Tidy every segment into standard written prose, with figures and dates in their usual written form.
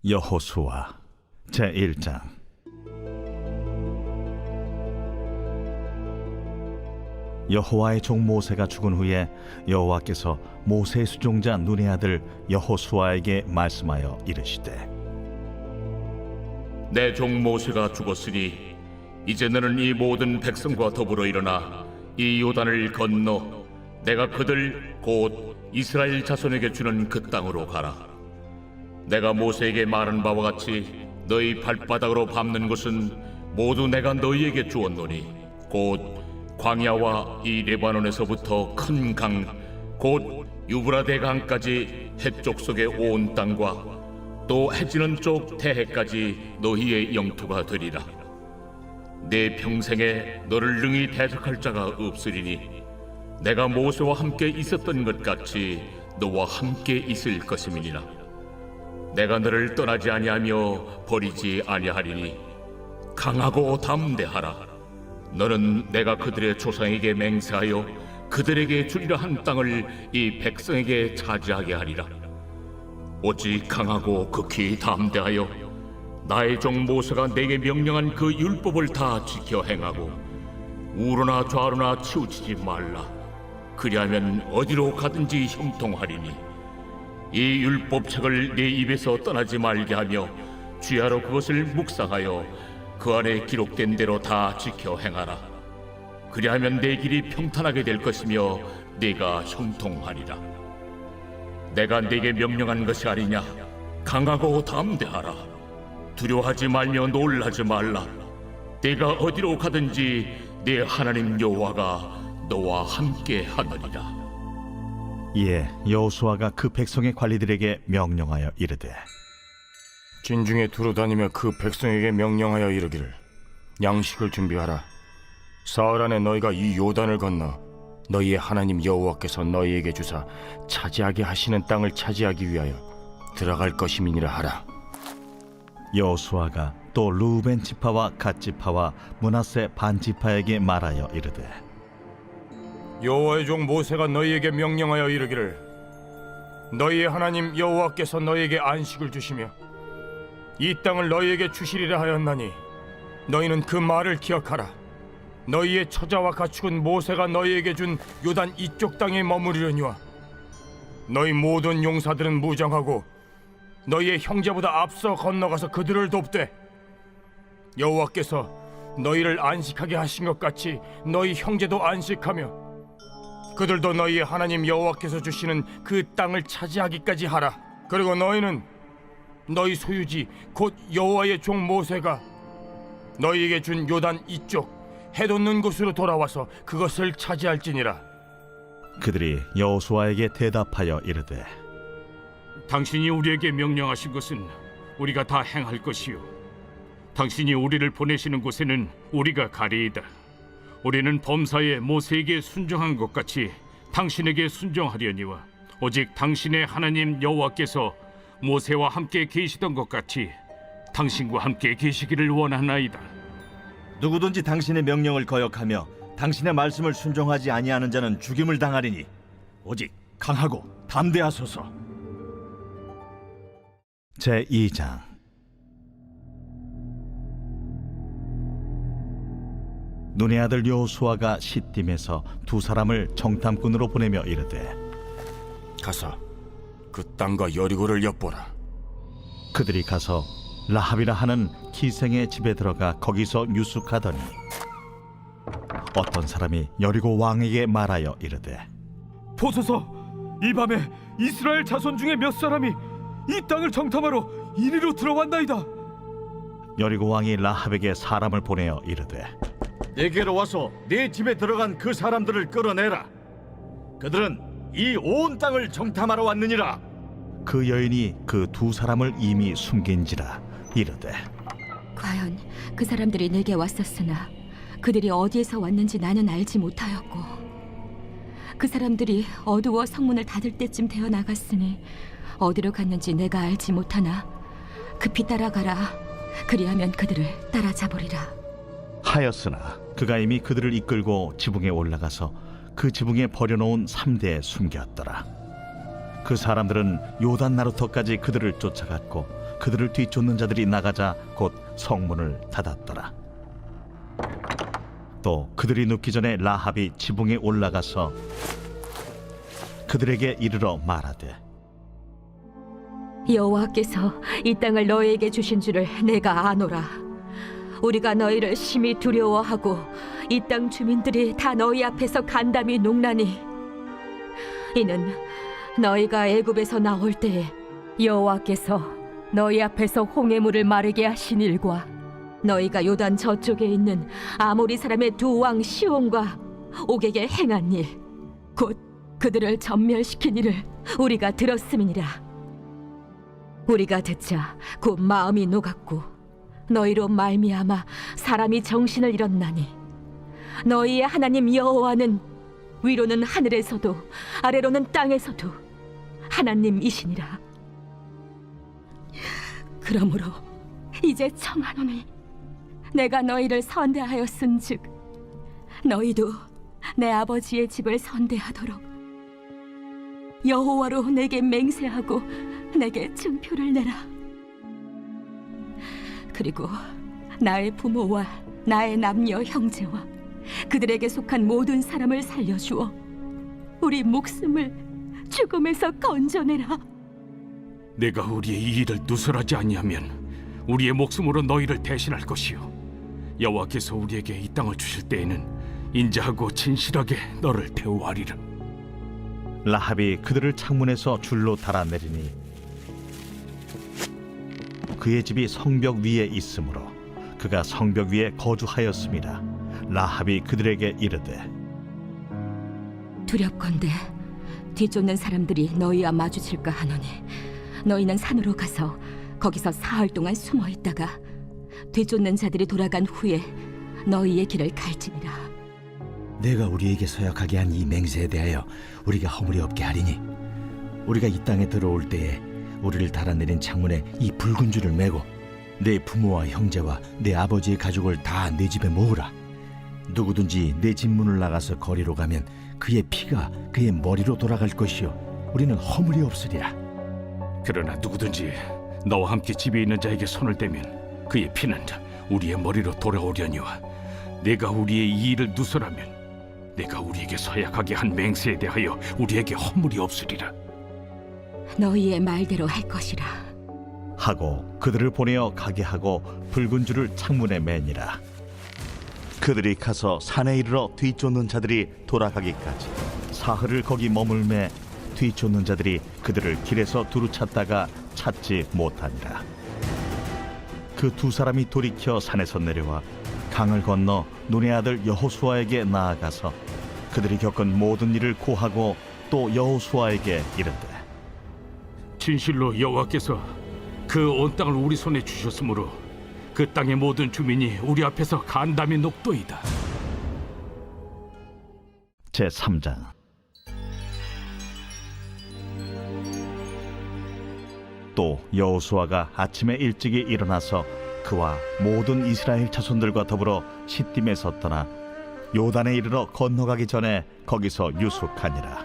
여호수아 제1장. 여호와의 종 모세가 죽은 후에 여호와께서 모세의 수종자 눈의 아들 여호수아에게 말씀하여 이르시되, 내 종 모세가 죽었으니 이제 너는 이 모든 백성과 더불어 일어나 이 요단을 건너 내가 그들 곧 이스라엘 자손에게 주는 그 땅으로 가라. 내가 모세에게 말한 바와 같이 너희 발바닥으로 밟는 것은 모두 내가 너희에게 주었노니 곧 광야와 이 레바논에서부터 큰 강 곧 유브라데 강까지 해쪽 속의 온 땅과 또 해지는 쪽 태해까지 너희의 영토가 되리라. 내 평생에 너를 능히 대적할 자가 없으리니 내가 모세와 함께 있었던 것 같이 너와 함께 있을 것임이니라. 내가 너를 떠나지 아니하며 버리지 아니하리니 강하고 담대하라. 너는 내가 그들의 조상에게 맹세하여 그들에게 주리라 한 땅을 이 백성에게 차지하게 하리라. 오직 강하고 극히 담대하여 나의 종 모세가 내게 명령한 그 율법을 다 지켜 행하고 우로나 좌로나 치우치지 말라. 그리하면 어디로 가든지 형통하리니 이 율법책을 네 입에서 떠나지 말게 하며 주야로 그것을 묵상하여 그 안에 기록된 대로 다 지켜 행하라. 그리하면 내 길이 평탄하게 될 것이며 네가 형통하리라. 내가 네게 명령한 것이 아니냐. 강하고 담대하라. 두려워하지 말며 놀라지 말라. 네가 어디로 가든지 네 하나님 여호와가 너와 함께 하느니라. 이에 여호수아가 그 백성의 관리들에게 명령하여 이르되, 진중에 두루다니며 그 백성에게 명령하여 이르기를, 양식을 준비하라. 사흘 안에 너희가 이 요단을 건너 너희의 하나님 여호와께서 너희에게 주사 차지하게 하시는 땅을 차지하기 위하여 들어갈 것임이니라 하라. 여호수아가 또 르우벤 지파와 갓 지파와 므낫세 반 지파에게 말하여 이르되, 여호와의 종 모세가 너희에게 명령하여 이르기를, 너희의 하나님 여호와께서 너희에게 안식을 주시며 이 땅을 너희에게 주시리라 하였나니 너희는 그 말을 기억하라. 너희의 처자와 가축은 모세가 너희에게 준 요단 이쪽 땅에 머무르려니와 너희 모든 용사들은 무장하고 너희의 형제보다 앞서 건너가서 그들을 돕되 여호와께서 너희를 안식하게 하신 것 같이 너희 형제도 안식하며 그들도 너희의 하나님 여호와께서 주시는 그 땅을 차지하기까지 하라. 그리고 너희는 너희 소유지 곧 여호와의 종 모세가 너희에게 준 요단 이쪽 해돋는 곳으로 돌아와서 그것을 차지할지니라. 그들이 여호수아에게 대답하여 이르되, 당신이 우리에게 명령하신 것은 우리가 다 행할 것이요 당신이 우리를 보내시는 곳에는 우리가 가리이다. 우리는 범사에 모세에게 순종한 것 같이 당신에게 순종하려니와 오직 당신의 하나님 여호와께서 모세와 함께 계시던 것 같이 당신과 함께 계시기를 원하나이다. 누구든지 당신의 명령을 거역하며 당신의 말씀을 순종하지 아니하는 자는 죽임을 당하리니 오직 강하고 담대하소서. 제2장. 눈의 아들 여호수아가 시딤에서 두 사람을 정탐꾼으로 보내며 이르되, 가서 그 땅과 여리고를 엿보라. 그들이 가서 라합이라 하는 기생의 집에 들어가 거기서 유숙하더니 어떤 사람이 여리고 왕에게 말하여 이르되, 보소서, 이 밤에 이스라엘 자손 중에 몇 사람이 이 땅을 정탐하러 이리로 들어간다이다. 여리고 왕이 라합에게 사람을 보내어 이르되, 내게로 와서 네 집에 들어간 그 사람들을 끌어내라. 그들은 이 온 땅을 정탐하러 왔느니라. 그 여인이 그 두 사람을 이미 숨긴지라 이르되, 과연 그 사람들이 내게 왔었으나 그들이 어디에서 왔는지 나는 알지 못하였고 그 사람들이 어두워 성문을 닫을 때쯤 되어 나갔으니 어디로 갔는지 내가 알지 못하나 급히 따라가라. 그리하면 그들을 따라잡으리라 하였으나 그가 이미 그들을 이끌고 지붕에 올라가서 그 지붕에 버려놓은 3대에 숨겼더라. 그 사람들은 요단 나루터까지 그들을 쫓아갔고 그들을 뒤쫓는 자들이 나가자 곧 성문을 닫았더라. 또 그들이 눕기 전에 라합이 지붕에 올라가서 그들에게 이르러 말하되 여호와께서 이 땅을 너희에게 주신 줄을 내가 아노라. 우리가 너희를 심히 두려워하고 이 땅 주민들이 다 너희 앞에서 간담이 녹나니 이는 너희가 애굽에서 나올 때에 여호와께서 너희 앞에서 홍해물을 마르게 하신 일과 너희가 요단 저쪽에 있는 아모리 사람의 두 왕 시온과 옥에게 행한 일, 곧 그들을 전멸시킨 일을 우리가 들었음이니라. 우리가 듣자 곧 마음이 녹았고 너희로 말미암아 사람이 정신을 잃었나니 너희의 하나님 여호와는 위로는 하늘에서도 아래로는 땅에서도 하나님이시니라. 그러므로 이제 청하노니 내가 너희를 선대하였은즉 너희도 내 아버지의 집을 선대하도록 여호와로 내게 맹세하고 내게 증표를 내라. 그리고 나의 부모와 나의 남녀 형제와 그들에게 속한 모든 사람을 살려주어 우리 목숨을 죽음에서 건져내라. 내가 우리의 이 일을 누설하지 아니하면 우리의 목숨으로 너희를 대신할 것이요 여호와께서 우리에게 이 땅을 주실 때에는 인자하고 진실하게 너를 대우하리라. 라합이 그들을 창문에서 줄로 달아내리니 그의 집이 성벽 위에 있으므로 그가 성벽 위에 거주하였습니다. 라합이 그들에게 이르되 두렵건대 뒤쫓는 사람들이 너희와 마주칠까 하노니 너희는 산으로 가서 거기서 사흘 동안 숨어 있다가 뒤쫓는 자들이 돌아간 후에 너희의 길을 갈지니라. 내가 우리에게 서약하게 한 이 맹세에 대하여 우리가 허물이 없게 하리니 우리가 이 땅에 들어올 때에 우리를 달아내린 창문에 이 붉은 줄을 매고 내 부모와 형제와 내 아버지의 가족을 다 내 집에 모으라. 누구든지 내 집 문을 나가서 거리로 가면 그의 피가 그의 머리로 돌아갈 것이요 우리는 허물이 없으리라. 그러나 누구든지 너와 함께 집에 있는 자에게 손을 대면 그의 피는 우리의 머리로 돌아오려니와 내가 우리의 이 일을 누설하면 내가 우리에게 서약하게 한 맹세에 대하여 우리에게 허물이 없으리라. 너희의 말대로 할 것이라. 하고 그들을 보내어 가게 하고 붉은 줄을 창문에 매니라. 그들이 가서 산에 이르러 뒤쫓는 자들이 돌아가기까지 사흘을 거기 머물매 뒤쫓는 자들이 그들을 길에서 두루 찾다가 찾지 못하니라. 그 두 사람이 돌이켜 산에서 내려와 강을 건너 눈의 아들 여호수아에게 나아가서 그들이 겪은 모든 일을 고하고 또 여호수아에게 이르되 진실로 여호와께서 그 온 땅을 우리 손에 주셨으므로 그 땅의 모든 주민이 우리 앞에서 간담이 녹도이다. 제3장. 또 여호수아가 아침에 일찍이 일어나서 그와 모든 이스라엘 자손들과 더불어 시딤에 섰더나 요단에 이르러 건너가기 전에 거기서 유숙하니라.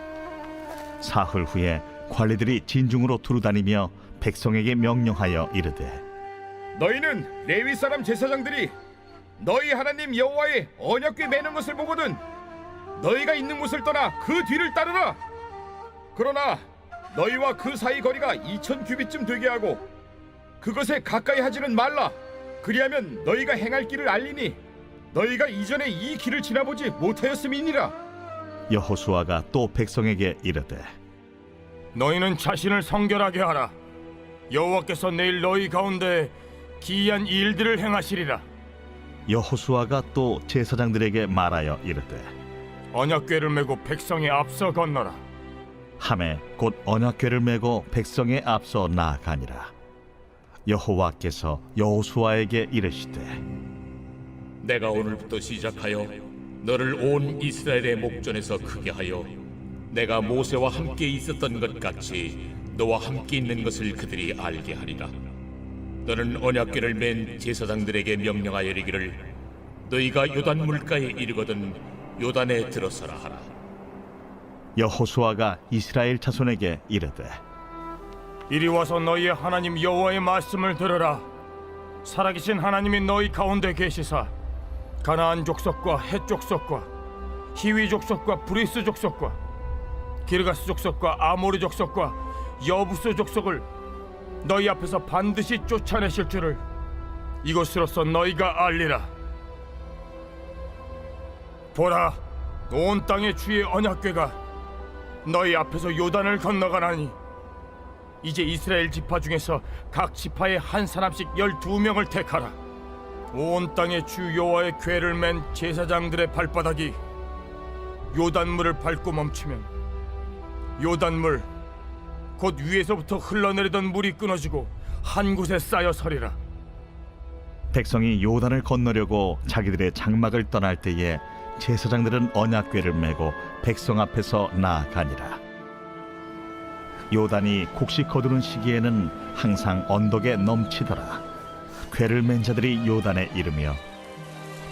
사흘 후에 관리들이 진중으로 두루다니며 백성에게 명령하여 이르되 너희는 레위 사람 제사장들이 너희 하나님 여호와의 언약궤 매는 것을 보거든 너희가 있는 곳을 떠나 그 뒤를 따르라. 그러나 너희와 그 사이 거리가 2000규빗쯤 되게 하고 그것에 가까이 하지는 말라. 그리하면 너희가 행할 길을 알리니 너희가 이전에 이 길을 지나보지 못하였음이니라. 여호수아가 또 백성에게 이르되 너희는 자신을 성결하게 하라. 여호와께서 내일 너희 가운데 기이한 일들을 행하시리라. 여호수아가 또 제사장들에게 말하여 이르되 언약궤를 메고 백성의 앞서 건너라. 함에 곧 언약궤를 메고 백성의 앞서 나아가니라. 여호와께서 여호수아에게 이르시되 내가 오늘부터 시작하여 너를 온 이스라엘의 목전에서 크게 하여 내가 모세와 함께 있었던 것 같이 너와 함께 있는 것을 그들이 알게 하리라. 너는 언약궤를 맨 제사장들에게 명령하여 이르기를 너희가 요단 물가에 이르거든 요단에 들어서라 하라. 여호수아가 이스라엘 자손에게 이르되 이리 와서 너희의 하나님 여호와의 말씀을 들으라. 살아계신 하나님이 너희 가운데 계시사 가나안 족속과 헷 족속과 히위 족속과 브리스 족속과 기르가스 족속과 아모리 족속과 여부스 족속을 너희 앞에서 반드시 쫓아내실 줄을 이것으로써 너희가 알리라. 보라, 온 땅의 주의 언약궤가 너희 앞에서 요단을 건너가나니 이제 이스라엘 지파 중에서 각 지파에 한 사람씩 12명을 택하라. 온 땅의 주 여호와의 궤를 맨 제사장들의 발바닥이 요단물을 밟고 멈추면 요단물 곧 위에서부터 흘러내리던 물이 끊어지고 한 곳에 쌓여 서리라. 백성이 요단을 건너려고 자기들의 장막을 떠날 때에 제사장들은 언약궤를 메고 백성 앞에서 나아가니라. 요단이 곡식 거두는 시기에는 항상 언덕에 넘치더라. 궤를 맨 자들이 요단에 이르며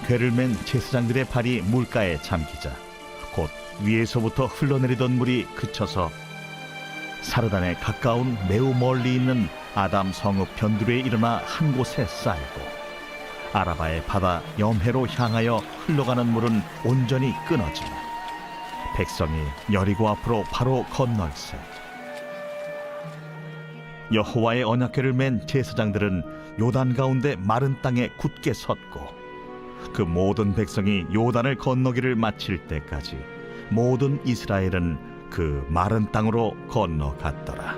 궤를 맨 제사장들의 발이 물가에 잠기자 곧 위에서부터 흘러내리던 물이 그쳐서 사르단에 가까운 매우 멀리 있는 아담 성읍 변두리에 일어나 한 곳에 쌓이고 아라바의 바다 염해로 향하여 흘러가는 물은 온전히 끊어지며 백성이 여리고 앞으로 바로 건널세. 여호와의 언약궤를 맨 제사장들은 요단 가운데 마른 땅에 굳게 섰고 그 모든 백성이 요단을 건너기를 마칠 때까지 모든 이스라엘은 그 마른 땅으로 건너갔더라.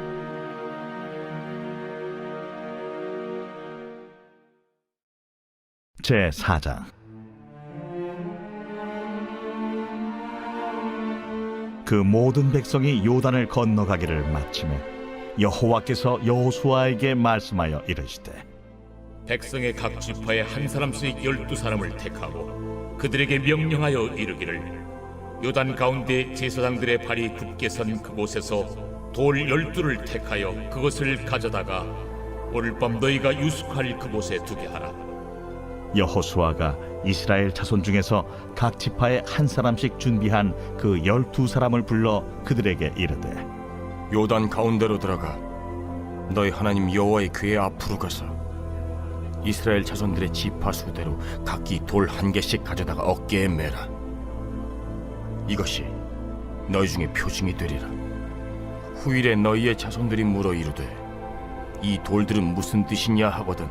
제4장. 그 모든 백성이 요단을 건너가기를 마치매 여호와께서 여호수아에게 말씀하여 이르시되 백성의 각 지파에 한 사람씩 12사람을 택하고 그들에게 명령하여 이르기를 요단 가운데 제사장들의 발이 굳게 선 그곳에서 돌 12를 택하여 그것을 가져다가 오늘 밤 너희가 유숙할 그곳에 두게 하라. 여호수아가 이스라엘 자손 중에서 각 지파에 한 사람씩 준비한 그 12사람을 불러 그들에게 이르되 요단 가운데로 들어가 너희 하나님 여호와의 궤 앞으로 가서 이스라엘 자손들의 지파 수대로 각기 돌 한 개씩 가져다가 어깨에 매라. 이것이 너희 중에 표징이 되리라. 후일에 너희의 자손들이 물어 이르되 이 돌들은 무슨 뜻이냐 하거든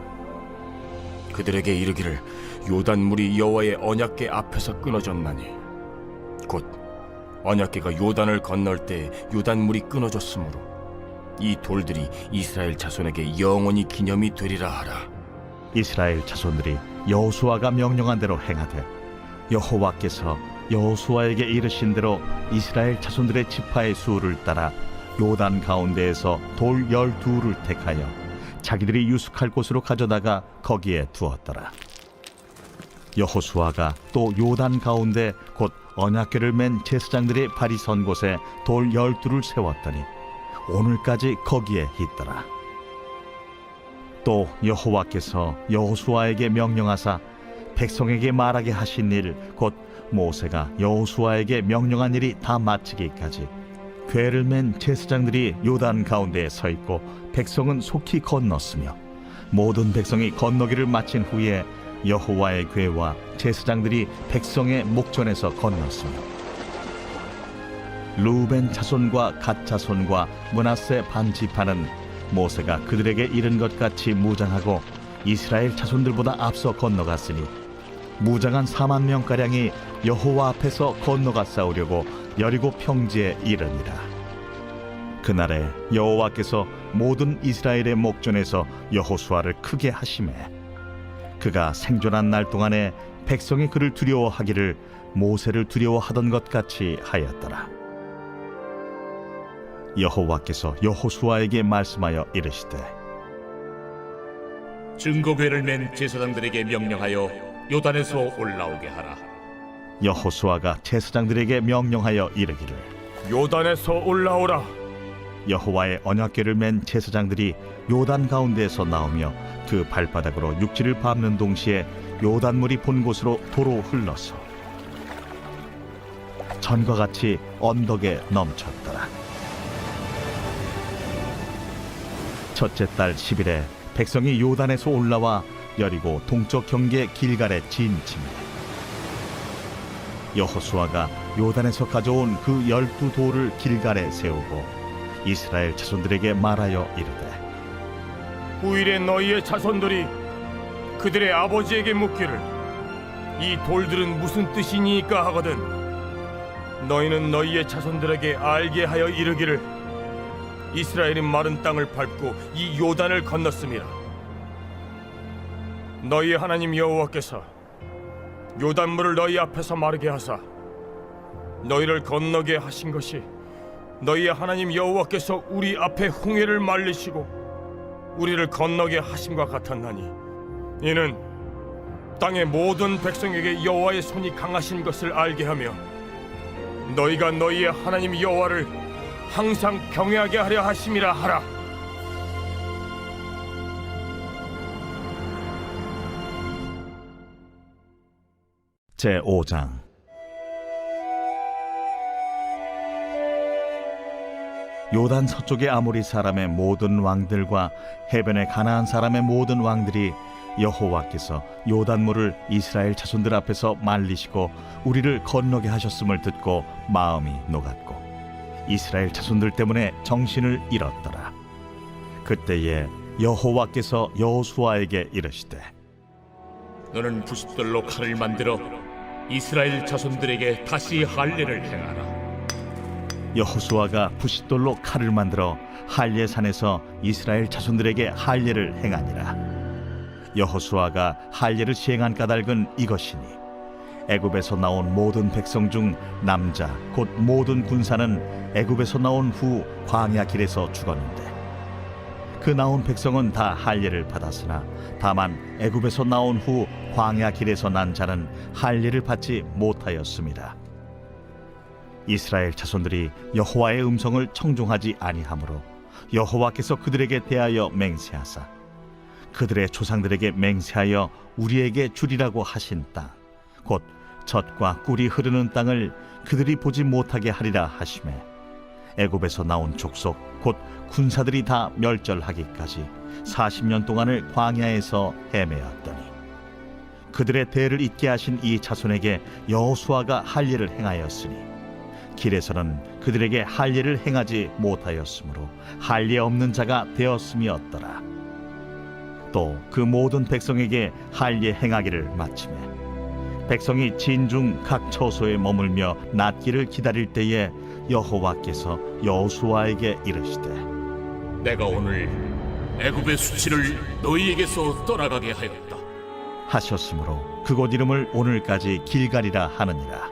그들에게 이르기를 요단물이 여호와의 언약궤 앞에서 끊어졌나니 곧 언약궤가 요단을 건널 때 요단물이 끊어졌으므로 이 돌들이 이스라엘 자손에게 영원히 기념이 되리라 하라. 이스라엘 자손들이 여호수아가 명령한 대로 행하되 여호와께서 여호수아에게 이르신 대로 이스라엘 자손들의 지파의 수를 따라 요단 가운데에서 돌 12를 택하여 자기들이 유숙할 곳으로 가져다가 거기에 두었더라. 여호수아가 또 요단 가운데 곧 언약궤를 맨 제사장들의 발이 선 곳에 돌 12를 세웠더니 오늘까지 거기에 있더라. 또 여호와께서 여호수아에게 명령하사 백성에게 말하게 하신 일 곧 모세가 여호수아에게 명령한 일이 다 마치기까지 궤를 맨 제사장들이 요단 가운데에 서 있고 백성은 속히 건넜으며 모든 백성이 건너기를 마친 후에 여호와의 궤와 제사장들이 백성의 목전에서 건넜으며 루벤 자손과 갓 자손과 므낫세 반 지파는 모세가 그들에게 이른 것 같이 무장하고 이스라엘 자손들보다 앞서 건너갔으니 무장한 4만 명가량이 여호와 앞에서 건너가 싸우려고 여리고 평지에 이르니라. 그날에 여호와께서 모든 이스라엘의 목전에서 여호수아를 크게 하시매 그가 생존한 날 동안에 백성이 그를 두려워하기를 모세를 두려워하던 것 같이 하였더라. 여호와께서 여호수아에게 말씀하여 이르시되 증거궤를 맨 제사장들에게 명령하여 요단에서 올라오게 하라. 여호수아가 제사장들에게 명령하여 이르기를 요단에서 올라오라. 여호와의 언약궤를 맨 제사장들이 요단 가운데에서 나오며 그 발바닥으로 육지를 밟는 동시에 요단물이 본 곳으로 도로 흘러서 전과 같이 언덕에 넘쳤더라. 첫째 달 10일에 백성이 요단에서 올라와 여리고 동쪽 경계 길갈에 진침해 여호수아가 요단에서 가져온 그 12돌을 길갈에 세우고 이스라엘 자손들에게 말하여 이르되 후일에 너희의 자손들이 그들의 아버지에게 묻기를 이 돌들은 무슨 뜻이니까 하거든 너희는 너희의 자손들에게 알게 하여 이르기를 이스라엘이 마른 땅을 밟고 이 요단을 건넜음이라. 너희의 하나님 여호와께서 요단물을 너희 앞에서 마르게 하사 너희를 건너게 하신 것이 너희의 하나님 여호와께서 우리 앞에 홍해를 말리시고 우리를 건너게 하심과 같았나니 이는 땅의 모든 백성에게 여호와의 손이 강하신 것을 알게 하며 너희가 너희의 하나님 여호와를 항상 경외하게 하려 하심이라 하라. 제5장 요단 서쪽의 아모리 사람의 모든 왕들과 해변의 가나안 사람의 모든 왕들이 여호와께서 요단물을 이스라엘 자손들 앞에서 말리시고 우리를 건너게 하셨음을 듣고 마음이 녹았고 이스라엘 자손들 때문에 정신을 잃었더라. 그때에 여호와께서 여호수아에게 이르시되 너는 부싯돌로 칼을 만들어 이스라엘 자손들에게 다시 할례를 행하라. 여호수아가 부싯돌로 칼을 만들어 할례산에서 이스라엘 자손들에게 할례를 행하니라. 여호수아가 할례를 시행한 까닭은 이것이니 애굽에서 나온 모든 백성 중 남자 곧 모든 군사는 애굽에서 나온 후 광야 길에서 죽었는데 그 나온 백성은 다 할례를 받았으나 다만 애굽에서 나온 후 광야 길에서 난 자는 할례를 받지 못하였습니다. 이스라엘 자손들이 여호와의 음성을 청종하지 아니하므로 여호와께서 그들에게 대하여 맹세하사 그들의 조상들에게 맹세하여 우리에게 주리라고 하신 땅 곧 젖과 꿀이 흐르는 땅을 그들이 보지 못하게 하리라 하시매 애굽에서 나온 족속 곧 군사들이 다 멸절하기까지 40년 동안을 광야에서 헤매었더니 그들의 대를 잇게 하신 이 자손에게 여호수아가 할례를 행하였으니 길에서는 그들에게 할례를 행하지 못하였으므로 할례 없는 자가 되었음이었더라. 또 그 모든 백성에게 할례 행하기를 마치매 백성이 진중 각 처소에 머물며 낫기를 기다릴 때에 여호와께서 여호수아에게 이르시되 내가 오늘 애굽의 수치를 너희에게서 떠나가게 하였다. 하셨으므로 그곳 이름을 오늘까지 길갈이라 하느니라.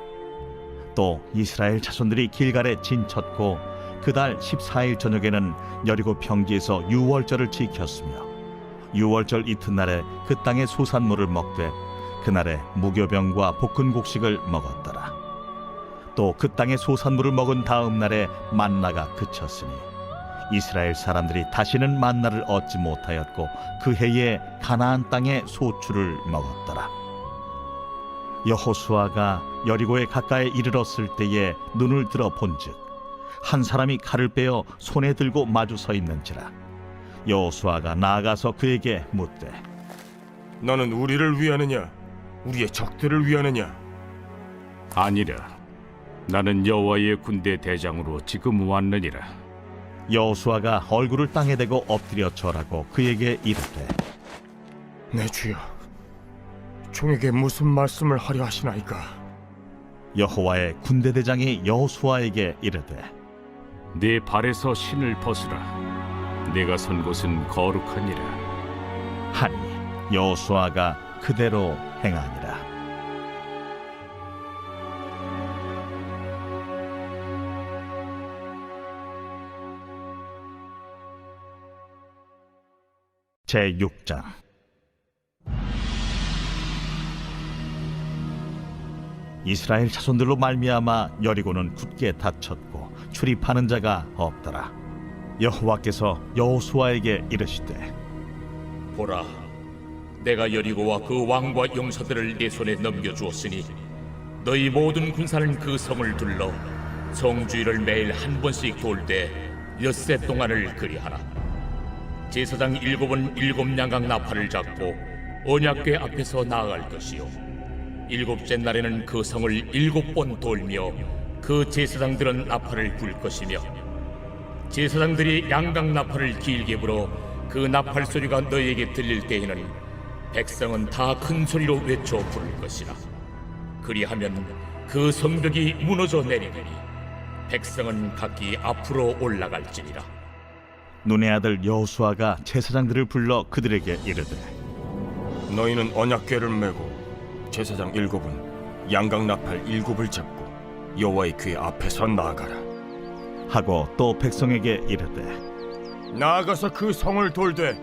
또 이스라엘 자손들이 길갈에 진쳤고 그달 14일 저녁에는 여리고 평지에서 유월절을 지켰으며 유월절 이튿날에 그 땅의 소산물을 먹되 그날에 무교병과 볶은 곡식을 먹었더라. 또 그 땅의 소산물을 먹은 다음 날에 만나가 그쳤으니 이스라엘 사람들이 다시는 만나를 얻지 못하였고 그 해에 가나안 땅의 소출을 먹었더라. 여호수아가 여리고에 가까이 이르렀을 때에 눈을 들어 본즉 한 사람이 칼을 빼어 손에 들고 마주 서 있는지라. 여호수아가 나아가서 그에게 묻되 너는 우리를 위하느냐 우리의 적들을 위하느냐? 아니라 나는 여호와의 군대 대장으로 지금 왔느니라. 여호수아가 얼굴을 땅에 대고 엎드려 절하고 그에게 이르되 내 주여 종에게 무슨 말씀을 하려 하시나이까? 여호와의 군대 대장이 여호수아에게 이르되 네 발에서 신을 벗으라. 내가 선 곳은 거룩하니라. 하니 여호수아가 그대로 행하니라. 제6장 이스라엘 자손들로 말미암아 여리고는 굳게 닫혔고 출입하는 자가 없더라. 여호와께서 여호수아에게 이르시되 보라, 내가 여리고와 그 왕과 용사들을 네 손에 넘겨주었으니 너희 모든 군사는 그 성을 둘러 성 주위를 매일 한 번씩 돌되 엿새 동안을 그리하라. 제사장 7은 7양각 나팔을 잡고 언약궤 앞에서 나아갈 것이요 7째 날에는 그 성을 7번 돌며 그 제사장들은 나팔을 불 것이며 제사장들이 양각 나팔을 길게 불어 그 나팔 소리가 너희에게 들릴 때에는 백성은 다 큰 소리로 외쳐 부를 것이라. 그리하면 그 성벽이 무너져 내리리니 백성은 각기 앞으로 올라갈지니라. 눈의 아들 여호수아가 제사장들을 불러 그들에게 이르되 너희는 언약궤를 메고 제사장 7은 양각 나팔 7을 잡고 여호와의 궤 앞에서 나아가라. 하고 또 백성에게 이르되 나아가서 그 성을 돌되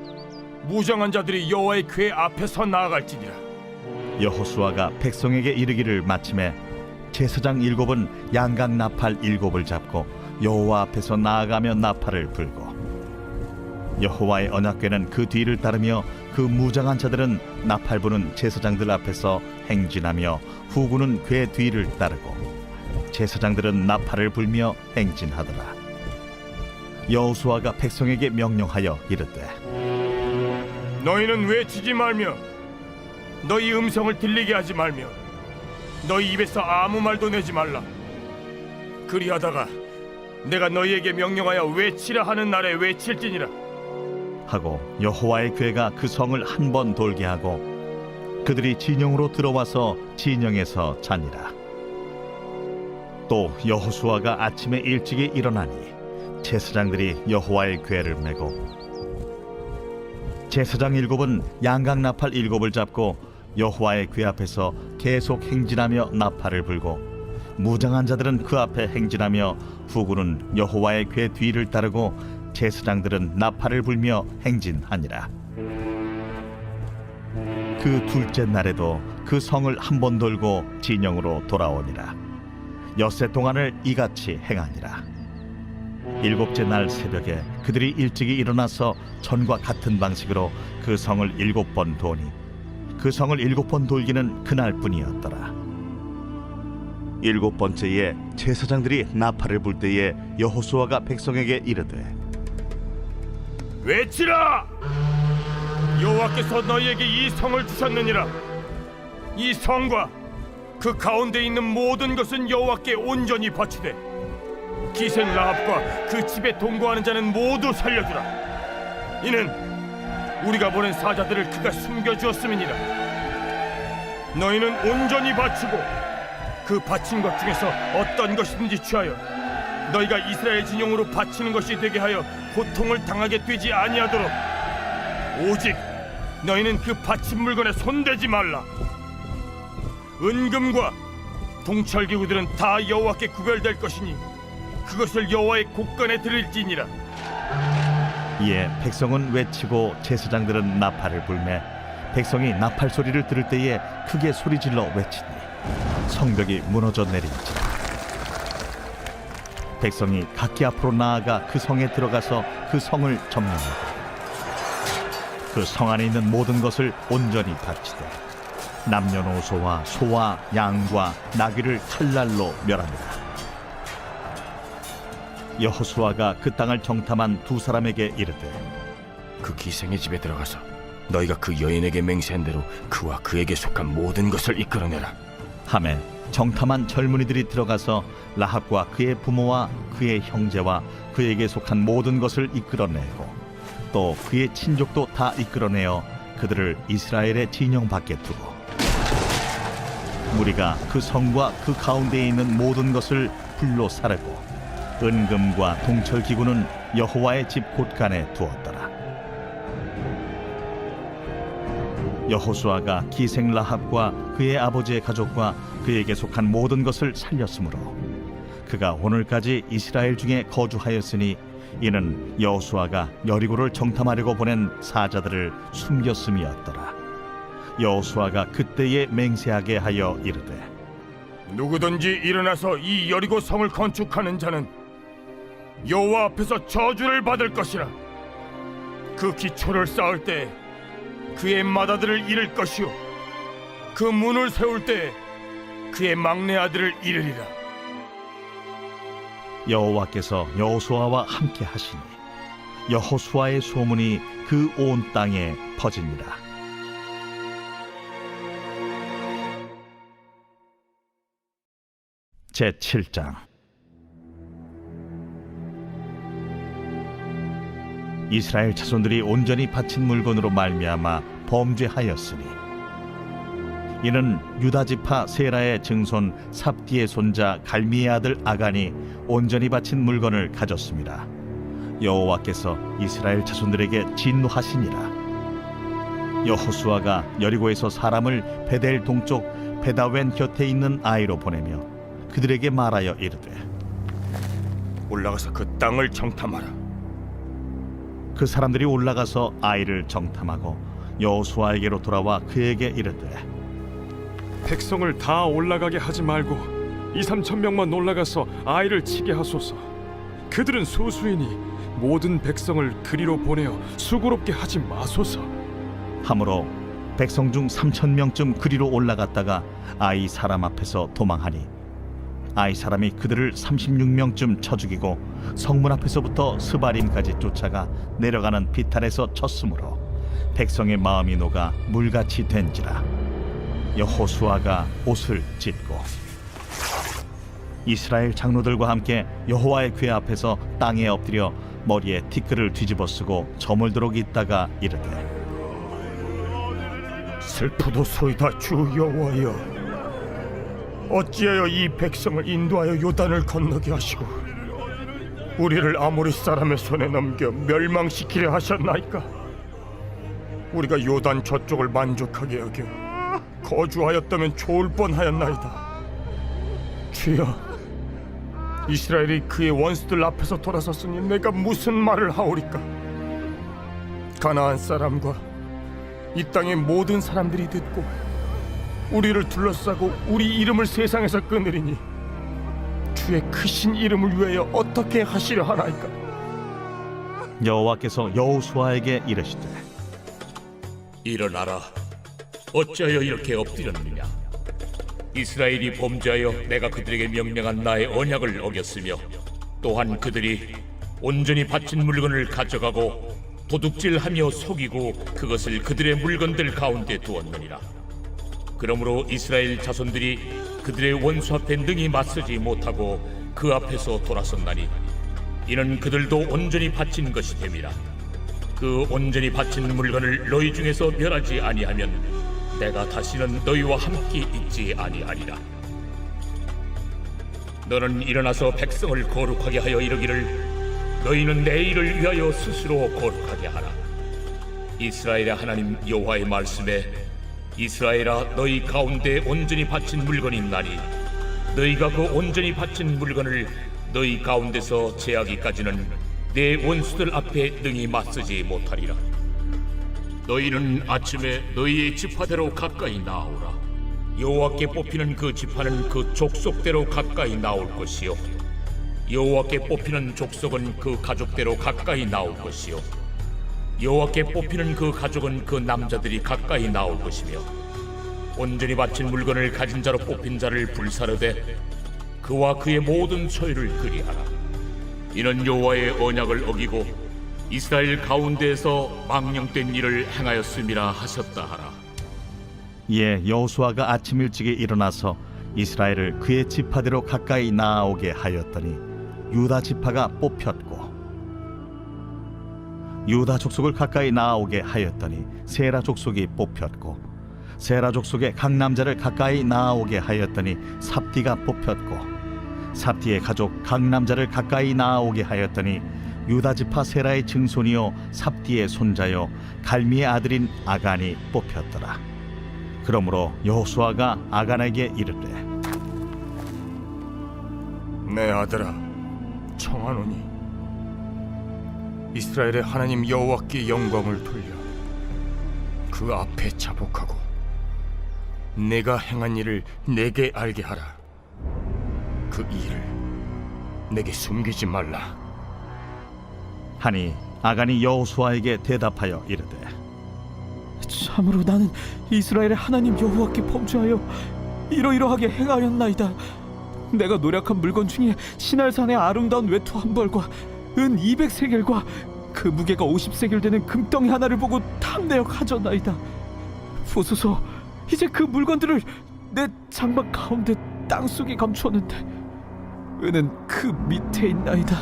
무장한 자들이 여호와의 궤 앞에서 나아갈지니라. 여호수아가 백성에게 이르기를 마침에 제사장 7은 양각 나팔 7을 잡고 여호와 앞에서 나아가며 나팔을 불고 여호와의 언약궤는 그 뒤를 따르며 그 무장한 자들은 나팔 부는 제사장들 앞에서 행진하며 후군은 궤 뒤를 따르고 제사장들은 나팔을 불며 행진하더라. 여호수아가 백성에게 명령하여 이르되 너희는 외치지 말며 너희 음성을 들리게 하지 말며 너희 입에서 아무 말도 내지 말라. 그리하다가 내가 너희에게 명령하여 외치라 하는 날에 외칠지니라. 하고 여호와의 궤가 그 성을 한 번 돌게 하고 그들이 진영으로 들어와서 진영에서 자니라. 또 여호수아가 아침에 일찍이 일어나니 제사장들이 여호와의 궤를 메고 제사장 7은 양각 나팔 7을 잡고 여호와의 궤 앞에서 계속 행진하며 나팔을 불고 무장한 자들은 그 앞에 행진하며 후군은 여호와의 궤 뒤를 따르고 제사장들은 나팔을 불며 행진하니라. 그 둘째 날에도 그 성을 한 번 돌고 진영으로 돌아오니라. 엿새 동안을 이같이 행하니라. 7째 날 새벽에 그들이 일찍이 일어나서 전과 같은 방식으로 그 성을 7번 도니 그 성을 7번 돌기는 그날뿐이었더라. 7번째에 제사장들이 나팔을 불 때에 여호수아가 백성에게 이르되 외치라! 여호와께서 너희에게 이 성을 주셨느니라. 이 성과 그 가운데 있는 모든 것은 여호와께 온전히 바치되 기생 라합과 그 집에 동거하는 자는 모두 살려주라. 이는 우리가 보낸 사자들을 그가 숨겨주었음이니라. 너희는 온전히 바치고 그 바친 것 중에서 어떤 것이든지 취하여 너희가 이스라엘 진영으로 바치는 것이 되게 하여 고통을 당하게 되지 아니하도록 오직 너희는 그 바친 물건에 손대지 말라. 은금과 동철기구들은 다 여호와께 구별될 것이니 그것을 여호와의 곳간에 드릴지니라. 이에 백성은 외치고 제사장들은 나팔을 불매 백성이 나팔 소리를 들을 때에 크게 소리질러 외치니 성벽이 무너져 내린지라. 백성이 각기 앞으로 나아가 그 성에 들어가서 그 성을 점령하고 그 성 안에 있는 모든 것을 온전히 바치되 남녀노소와 소와 양과 나귀를 칼날로 멸합니다. 여호수아가 그 땅을 정탐한 두 사람에게 이르되 그 기생의 집에 들어가서 너희가 그 여인에게 맹세한 대로 그와 그에게 속한 모든 것을 이끌어내라. 하매 정탐한 젊은이들이 들어가서 라합과 그의 부모와 그의 형제와 그에게 속한 모든 것을 이끌어내고 또 그의 친족도 다 이끌어내어 그들을 이스라엘의 진영 밖에 두고 무리가 그 성과 그 가운데에 있는 모든 것을 불로 사르고 은금과 동철기구는 여호와의 집 곳간에 두었더라. 여호수아가 기생 라합과 그의 아버지의 가족과 그에게 속한 모든 것을 살렸으므로 그가 오늘까지 이스라엘 중에 거주하였으니 이는 여호수아가 여리고를 정탐하려고 보낸 사자들을 숨겼음이었더라. 여호수아가 그때에 맹세하게 하여 이르되 누구든지 일어나서 이 여리고 성을 건축하는 자는 여호와 앞에서 저주를 받을 것이라. 그 기초를 쌓을 때 그의 맏아들을 잃을 것이요 그 문을 세울 때 그의 막내 아들을 잃으리라. 여호와께서 여호수아와 함께 하시니 여호수아의 소문이 그 온 땅에 퍼지니라. 제7장. 이스라엘 자손들이 온전히 바친 물건으로 말미암아 범죄하였으니 이는 유다 지파 세라의 증손 삽디의 손자 갈미의 아들 아간이 온전히 바친 물건을 가졌습니다. 여호와께서 이스라엘 자손들에게 진노하시니라. 여호수아가 여리고에서 사람을 베델 동쪽 베다웬 곁에 있는 아이로 보내며 그들에게 말하여 이르되 올라가서 그 땅을 정탐하라. 그 사람들이 올라가서 아이를 정탐하고 여호수아에게로 돌아와 그에게 이르되 백성을 다 올라가게 하지 말고 2-3천 명만 올라가서 아이를 치게 하소서. 그들은 소수이니 모든 백성을 그리로 보내어 수고롭게 하지 마소서. 함으로 백성 중 3,000명쯤 그리로 올라갔다가 아이 사람 앞에서 도망하니 아이 사람이 그들을 36명쯤 쳐 죽이고 성문 앞에서부터 스바림까지 쫓아가 내려가는 비탈에서 쳤으므로 백성의 마음이 녹아 물같이 된지라. 여호수아가 옷을 찢고 이스라엘 장로들과 함께 여호와의 궤 앞에서 땅에 엎드려 머리에 티끌을 뒤집어 쓰고 저물도록 있다가 이르되 슬프도소이다 주 여호와여, 어찌하여 이 백성을 인도하여 요단을 건너게 하시고 우리를 아모리 사람의 손에 넘겨 멸망시키려 하셨나이까? 우리가 요단 저쪽을 만족하게 여겨 거주하였다면 좋을 뻔하였나이다. 주여, 이스라엘이 그의 원수들 앞에서 돌아섰으니 내가 무슨 말을 하오리까? 가나안 사람과 이 땅의 모든 사람들이 듣고 우리를 둘러싸고 우리 이름을 세상에서 끊으리니 주의 크신 이름을 위하여 어떻게 하시려 하나이까? 여호와께서 여호수아에게 이르시되 일어나라. 어찌하여 이렇게 엎드렸느냐? 이스라엘이 범죄하여 내가 그들에게 명령한 나의 언약을 어겼으며 또한 그들이 온전히 바친 물건을 가져가고 도둑질하며 속이고 그것을 그들의 물건들 가운데 두었느니라. 그러므로 이스라엘 자손들이 그들의 원수 앞에 능히 맞서지 못하고 그 앞에서 돌아섰나니 이는 그들도 온전히 바친 것이 됨이라. 그 온전히 바친 물건을 너희 중에서 멸하지 아니하면 내가 다시는 너희와 함께 있지 아니하리라. 너는 일어나서 백성을 거룩하게 하여 이르기를 너희는 내 일을 위하여 스스로 거룩하게 하라. 이스라엘의 하나님 여호와의 말씀에 이스라엘아, 너희 가운데 온전히 바친 물건이 있나니 너희가 그 온전히 바친 물건을 너희 가운데서 제하기까지는 내 원수들 앞에 능히 맞서지 못하리라. 너희는 아침에 너희의 지파대로 가까이 나오라. 여호와께 뽑히는 그 지파는 그 족속대로 가까이 나올 것이요 여호와께 뽑히는 족속은 그 가족대로 가까이 나올 것이요 여호와께 뽑히는 그 가족은 그 남자들이 가까이 나올 것이며 온전히 바친 물건을 가진 자로 뽑힌 자를 불사르되 그와 그의 모든 소유를 그리하라. 이는 여호와의 언약을 어기고 이스라엘 가운데에서 망령된 일을 행하였음이라 하셨다 하라. 이에 여호수아가 아침 일찍이 일어나서 이스라엘을 그의 지파대로 가까이 나아오게 하였더니 유다 지파가 뽑혔고 유다 족속을 가까이 나아오게 하였더니 세라 족속이 뽑혔고 세라 족속의 각 남자를 가까이 나아오게 하였더니 삽디가 뽑혔고 삽디의 가족 각 남자를 가까이 나아오게 하였더니 유다 지파 세라의 증손이요 삽디의 손자요 갈미의 아들인 아간이 뽑혔더라. 그러므로 여호수아가 아간에게 이르되 내 아들아, 청하노니 이스라엘의 하나님 여호와께 영광을 돌려 그 앞에 자복하고 내가 행한 일을 내게 알게 하라. 그 일을 내게 숨기지 말라. 하니 아간이 여호수아에게 대답하여 이르되 참으로 나는 이스라엘의 하나님 여호와께 범죄하여 이러이러하게 행하였나이다. 내가 노력한 물건 중에 시날산의 아름다운 외투 한 벌과 은 200세겔과 그 무게가 50세겔 되는 금덩이 하나를 보고 탐내어 가져나이다. 보소서, 이제 그 물건들을 내 장막 가운데 땅속에 감추었는데 은은 그 밑에 있나이다.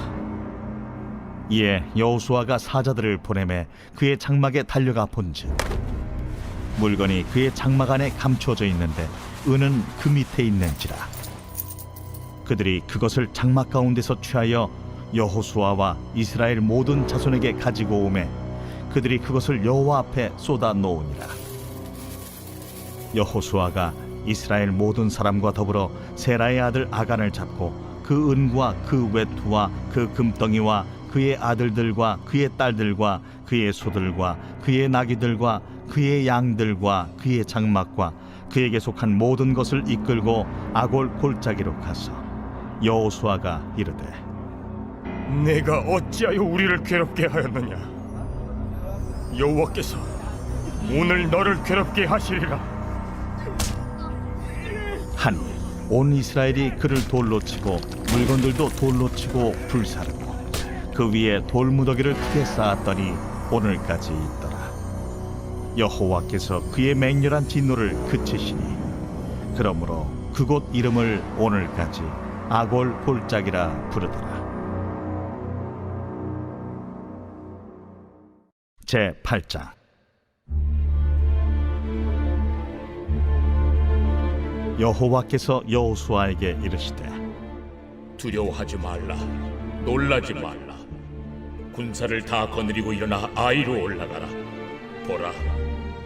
이에 여호수아가 사자들을 보내매 그의 장막에 달려가 본즉 물건이 그의 장막 안에 감추어져 있는데 은은 그 밑에 있는지라. 그들이 그것을 장막 가운데서 취하여 여호수아와 이스라엘 모든 자손에게 가지고 오매 그들이 그것을 여호와 앞에 쏟아 놓으니라. 여호수아가 이스라엘 모든 사람과 더불어 세라의 아들 아간을 잡고 그 은과 그 외투와 그 금덩이와 그의 아들들과 그의 딸들과 그의 소들과 그의 나귀들과 그의 양들과 그의 장막과 그에게 속한 모든 것을 이끌고 아골 골짜기로 가서 여호수아가 이르되 내가 어찌하여 우리를 괴롭게 하였느냐? 여호와께서 오늘 너를 괴롭게 하시리라. 하니 온 이스라엘이 그를 돌로 치고 물건들도 돌로 치고 불사르고 그 위에 돌무더기를 크게 쌓았더니 오늘까지 있더라. 여호와께서 그의 맹렬한 진노를 그치시니 그러므로 그곳 이름을 오늘까지 아골 골짜기라 부르더라. 제 8장. 여호와께서 여호수아에게 이르시되 두려워하지 말라, 놀라지 말라. 군사를 다 거느리고 일어나 아이로 올라가라. 보라,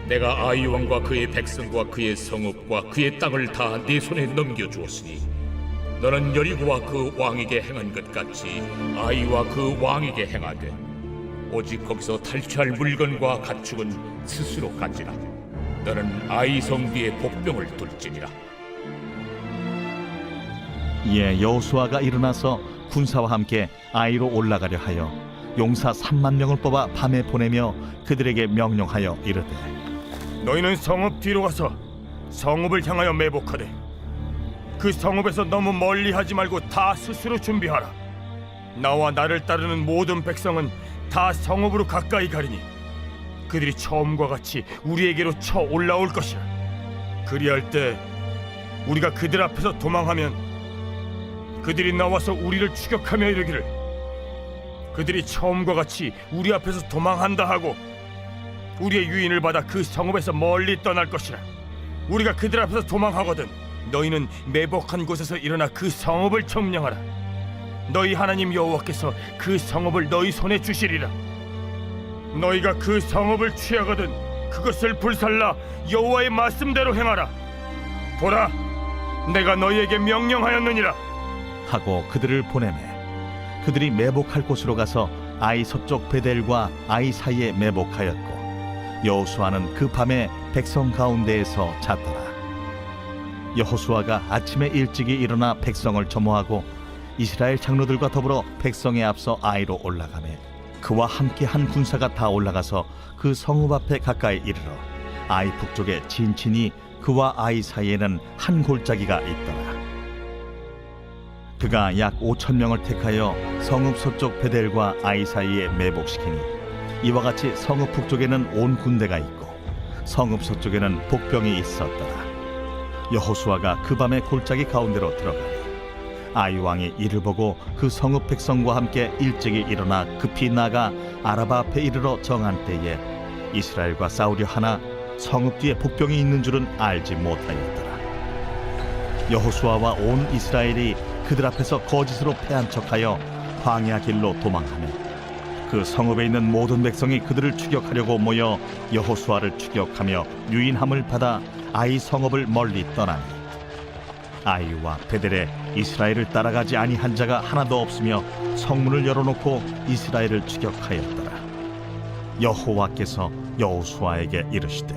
내가 아이 왕과 그의 백성과 그의 성읍과 그의 땅을 다 네 손에 넘겨주었으니 너는 여리고와 그 왕에게 행한 것 같이 아이와 그 왕에게 행하되 오직 거기서 탈취할 물건과 가축은 스스로 가지라. 너는 아이 성 뒤에 복병을 둘지니라. 이에 여호수아가 일어나서 군사와 함께 아이로 올라가려 하여 용사 3만 명을 뽑아 밤에 보내며 그들에게 명령하여 이르되 너희는 성읍 뒤로 가서 성읍을 향하여 매복하되 그 성읍에서 너무 멀리 하지 말고 다 스스로 준비하라. 나와 나를 따르는 모든 백성은 다 성읍으로 가까이 가리니 그들이 처음과 같이 우리에게로 쳐 올라올 것이라. 그리할 때 우리가 그들 앞에서 도망하면 그들이 나와서 우리를 추격하며 이르기를 그들이 처음과 같이 우리 앞에서 도망한다 하고 우리의 유인을 받아 그 성읍에서 멀리 떠날 것이라. 우리가 그들 앞에서 도망하거든 너희는 매복한 곳에서 일어나 그 성읍을 점령하라. 너희 하나님 여호와께서 그 성읍을 너희 손에 주시리라. 너희가 그 성읍을 취하거든 그것을 불살라 여호와의 말씀대로 행하라. 보라, 내가 너희에게 명령하였느니라. 하고 그들을 보내매 그들이 매복할 곳으로 가서 아이 서쪽 베델과 아이 사이에 매복하였고 여호수아는 그 밤에 백성 가운데에서 잤더라. 여호수아가 아침에 일찍이 일어나 백성을 점호하고 이스라엘 장로들과 더불어 백성에 앞서 아이로 올라가매 그와 함께 한 군사가 다 올라가서 그 성읍 앞에 가까이 이르러 아이 북쪽에 진친이 그와 아이 사이에는 한 골짜기가 있더라. 그가 약 5천 명을 택하여 성읍 서쪽 베델과 아이 사이에 매복시키니 이와 같이 성읍 북쪽에는 온 군대가 있고 성읍 서쪽에는 복병이 있었더라. 여호수아가 그 밤에 골짜기 가운데로 들어가니 아이 왕이 이를 보고 그 성읍 백성과 함께 일찍이 일어나 급히 나가 아라바 앞에 이르러 정한 때에 이스라엘과 싸우려 하나 성읍 뒤에 복병이 있는 줄은 알지 못하였더라. 여호수아와 온 이스라엘이 그들 앞에서 거짓으로 패한 척하여 광야 길로 도망하며 그 성읍에 있는 모든 백성이 그들을 추격하려고 모여 여호수아를 추격하며 유인함을 받아 아이 성읍을 멀리 떠나니 아이와 베델에 이스라엘을 따라가지 아니한 자가 하나도 없으며 성문을 열어놓고 이스라엘을 추격하였더라. 여호와께서 여호수아에게 이르시되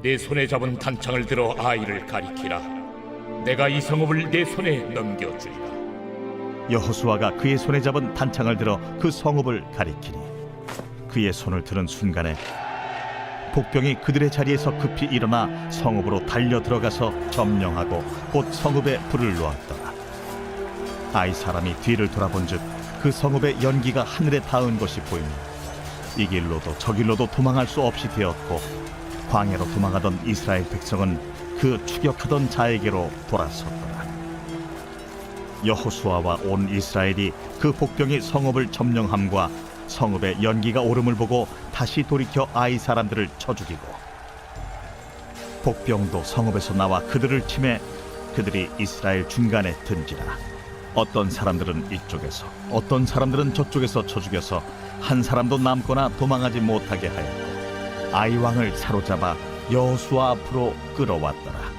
내 손에 잡은 단창을 들어 아이를 가리키라. 내가 이 성읍을 내 손에 넘겨주리라. 여호수아가 그의 손에 잡은 단창을 들어 그 성읍을 가리키니 그의 손을 들은 순간에 복병이 그들의 자리에서 급히 일어나 성읍으로 달려 들어가서 점령하고 곧 성읍에 불을 놓았더라. 아이 사람이 뒤를 돌아본즉 그 성읍의 연기가 하늘에 닿은 것이 보이니 이 길로도 저 길로도 도망할 수 없이 되었고 광야로 도망하던 이스라엘 백성은 그 추격하던 자에게로 돌아섰더라. 여호수아와 온 이스라엘이 그 복병이 성읍을 점령함과 성읍의 연기가 오름을 보고 다시 돌이켜 아이 사람들을 쳐 죽이고 복병도 성읍에서 나와 그들을 치매 그들이 이스라엘 중간에 든지라. 어떤 사람들은 이쪽에서 어떤 사람들은 저쪽에서 쳐 죽여서 한 사람도 남거나 도망하지 못하게 하였고 아이 왕을 사로잡아 여호수아 앞으로 끌어왔더라.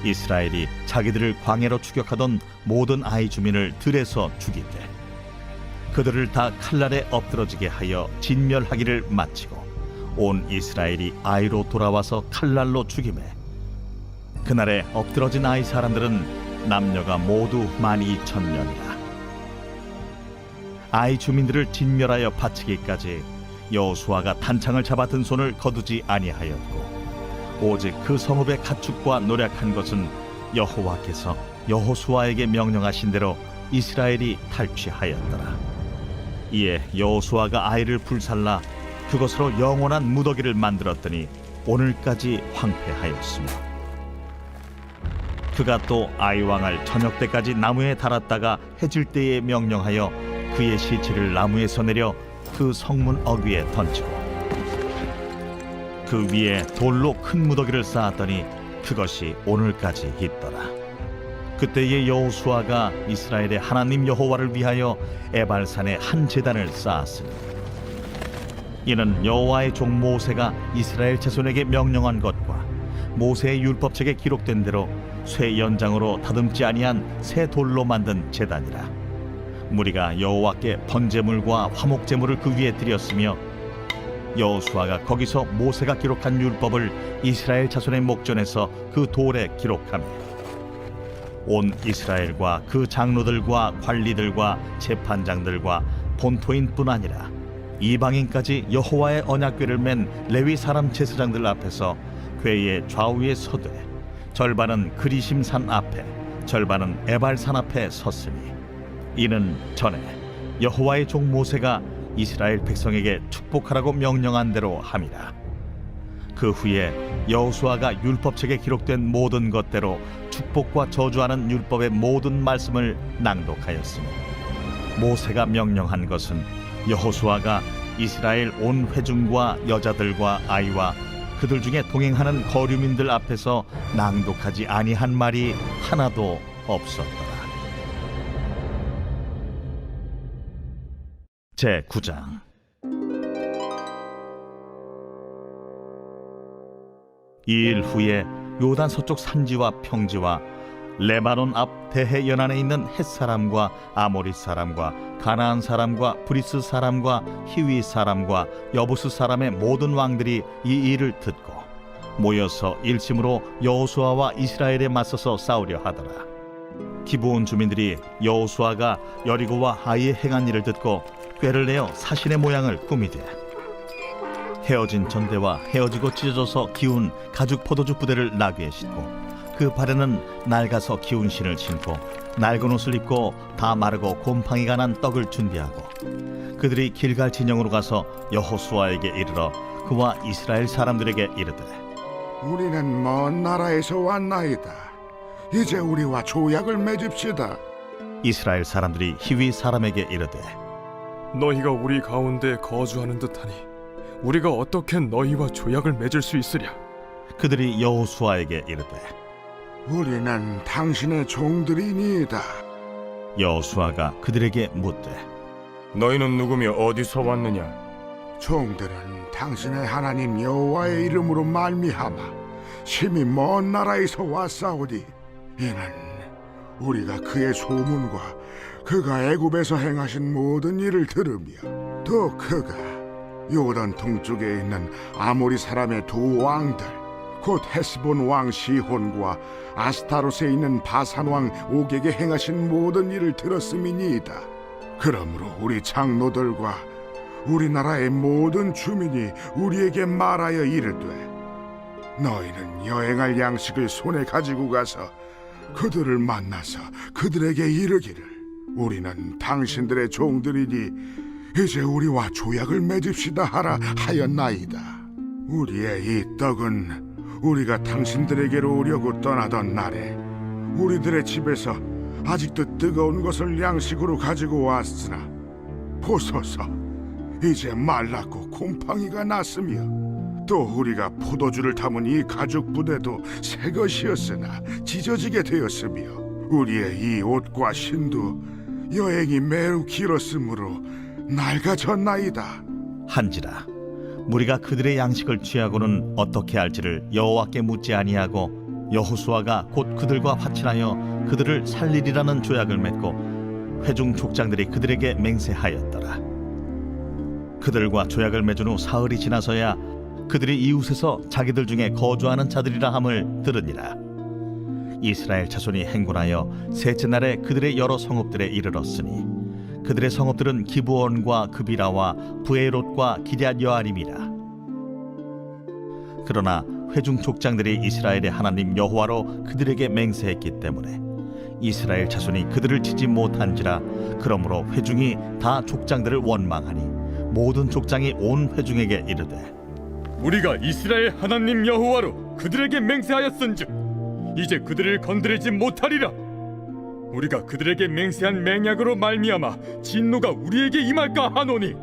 이스라엘이 자기들을 광야로 추격하던 모든 아이 주민을 들에서 죽이되 그들을 다 칼날에 엎드러지게 하여 진멸하기를 마치고 온 이스라엘이 아이로 돌아와서 칼날로 죽이매 그날에 엎드러진 아이 사람들은 남녀가 모두 12,000명이라. 아이 주민들을 진멸하여 바치기까지 여호수아가 단창을 잡아 든 손을 거두지 아니하였고 오직 그 성읍의 가축과 노력한 것은 여호와께서 여호수아에게 명령하신 대로 이스라엘이 탈취하였더라. 이에 여호수아가 아이를 불살라 그것으로 영원한 무더기를 만들었더니 오늘까지 황폐하였으며 그가 또 아이 왕을 저녁 때까지 나무에 달았다가 해질 때에 명령하여 그의 시체를 나무에서 내려 그 성문 어귀에 던지고 그 위에 돌로 큰 무더기를 쌓았더니 그것이 오늘까지 있더라. 그때의 여호수아가 이스라엘의 하나님 여호와를 위하여 에발산에 한 제단을 쌓았으니 이는 여호와의 종 모세가 이스라엘 자손에게 명령한 것과 모세의 율법책에 기록된 대로 쇠 연장으로 다듬지 아니한 새 돌로 만든 제단이라. 무리가 여호와께 번제물과 화목제물을 그 위에 드렸으며 여호수아가 거기서 모세가 기록한 율법을 이스라엘 자손의 목전에서 그 돌에 기록하며 온 이스라엘과 그 장로들과 관리들과 재판장들과 본토인뿐 아니라 이방인까지 여호와의 언약궤를 맨 레위 사람 제사장들 앞에서 궤의 좌우에 서되 절반은 그리심산 앞에 절반은 에발산 앞에 섰으니 이는 전에 여호와의 종 모세가 이스라엘 백성에게 축복하라고 명령한 대로 함이라. 그 후에 여호수아가 율법책에 기록된 모든 것대로 축복과 저주하는 율법의 모든 말씀을 낭독하였으니 모세가 명령한 것은 여호수아가 이스라엘 온 회중과 여자들과 아이와 그들 중에 동행하는 거류민들 앞에서 낭독하지 아니한 말이 하나도 없었더라. 제9장 이일 후에 요단 서쪽 산지와 평지와 레바논 앞 대해 연안에 있는 헷 사람과 아모리 사람과 가나안 사람과 브리스 사람과 히위 사람과 여부스 사람의 모든 왕들이 이 일을 듣고 모여서 일심으로 여호수아와 이스라엘에 맞서서 싸우려 하더라. 기브온 주민들이 여호수아가 여리고와 하이에 행한 일을 듣고 꾀를 내어 사신의 모양을 꾸미되 헤어진 전대와 헤어지고 찢어져서 기운 가죽 포도주 부대를 나귀에 싣고 그 발에는 낡아서 기운 신을 신고 낡은 옷을 입고 다 마르고 곰팡이가 난 떡을 준비하고 그들이 길갈 진영으로 가서 여호수아에게 이르러 그와 이스라엘 사람들에게 이르되 우리는 먼 나라에서 왔나이다. 이제 우리와 조약을 맺읍시다. 이스라엘 사람들이 히위 사람에게 이르되 너희가 우리 가운데 거주하는 듯하니 우리가 어떻게 너희와 조약을 맺을 수 있으랴? 그들이 여호수아에게 이르되 우리는 당신의 종들이니이다. 여호수아가 그들에게 묻되 너희는 누구며 어디서 왔느냐? 종들은 당신의 하나님 여호와의 이름으로 말미암아 심히 먼 나라에서 왔사오니 이는 우리가 그의 소문과 그가 애굽에서 행하신 모든 일을 들으며 또 그가 요단 동쪽에 있는 아모리 사람의 두 왕들 곧 헤스본 왕 시혼과 아스타롯에 있는 바산 왕 옥에게 행하신 모든 일을 들었음이니이다. 그러므로 우리 장로들과 우리나라의 모든 주민이 우리에게 말하여 이르되 너희는 여행할 양식을 손에 가지고 가서 그들을 만나서 그들에게 이르기를 우리는 당신들의 종들이니 이제 우리와 조약을 맺읍시다 하라 하였나이다. 우리의 이 떡은 우리가 당신들에게로 오려고 떠나던 날에 우리들의 집에서 아직도 뜨거운 것을 양식으로 가지고 왔으나 보소서, 이제 말랐고 곰팡이가 났으며 또 우리가 포도주를 담은 이 가죽 부대도 새 것이었으나 찢어지게 되었으며 우리의 이 옷과 신도 여행이 매우 길었으므로 낡아졌나이다. 한지라 무리가 그들의 양식을 취하고는 어떻게 할지를 여호와께 묻지 아니하고 여호수아가 곧 그들과 화친하여 그들을 살리리라는 조약을 맺고 회중 족장들이 그들에게 맹세하였더라. 그들과 조약을 맺은 후 사흘이 지나서야 그들이 이웃에서 자기들 중에 거주하는 자들이라 함을 들으니라. 이스라엘 자손이 행군하여 셋째 날에 그들의 여러 성읍들에 이르렀으니 그들의 성읍들은 기브온과 그비라와 부에롯과 기럇 여아림이라. 그러나 회중 족장들이 이스라엘의 하나님 여호와로 그들에게 맹세했기 때문에 이스라엘 자손이 그들을 치지 못한지라. 그러므로 회중이 다 족장들을 원망하니 모든 족장이 온 회중에게 이르되 우리가 이스라엘 하나님 여호와로 그들에게 맹세하였은즉 이제 그들을 건드리지 못하리라. 우리가 그들에게 맹세한 맹약으로 말미암아 진노가 우리에게 임할까 하노니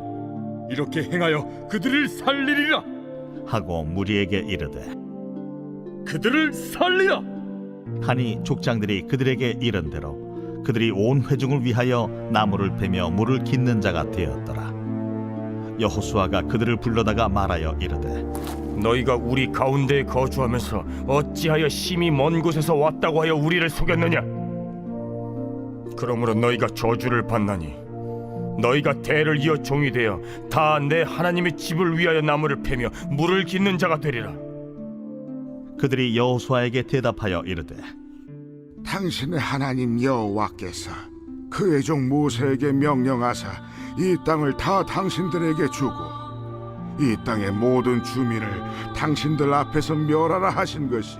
이렇게 행하여 그들을 살리리라. 하고 무리에게 이르되 그들을 살리라. 하니 족장들이 그들에게 이른대로 그들이 온 회중을 위하여 나무를 베며 물을 깃는 자가 되었더라. 여호수아가 그들을 불러다가 말하여 이르되 너희가 우리 가운데에 거주하면서 어찌하여 심히 먼 곳에서 왔다고 하여 우리를 속였느냐? 그러므로 너희가 저주를 받나니 너희가 대를 이어 종이 되어 다 내 하나님의 집을 위하여 나무를 패며 물을 깃는 자가 되리라. 그들이 여호수아에게 대답하여 이르되 당신의 하나님 여호와께서 그의 종 모세에게 명령하사 이 땅을 다 당신들에게 주고 이 땅의 모든 주민을 당신들 앞에서 멸하라 하신 것이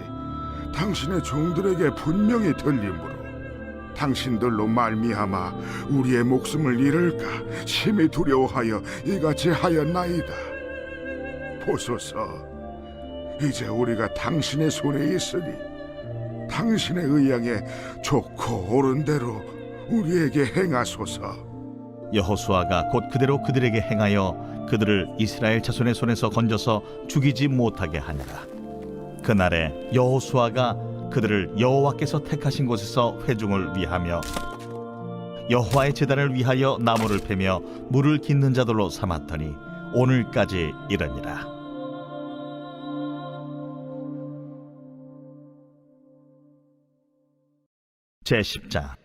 당신의 종들에게 분명히 들리므로 당신들로 말미암아 우리의 목숨을 잃을까 심히 두려워하여 이같이 하였나이다. 보소서, 이제 우리가 당신의 손에 있으니 당신의 의향에 좋고 옳은 대로 우리에게 행하소서. 여호수아가 곧 그대로 그들에게 행하여 그들을 이스라엘 자손의 손에서 건져서 죽이지 못하게 하니라. 그날에 여호수아가 그들을 여호와께서 택하신 곳에서 회중을 위하며 여호와의 제단을 위하여 나무를 패며 물을 깃는 자들로 삼았더니 오늘까지 이르니라. 제10장.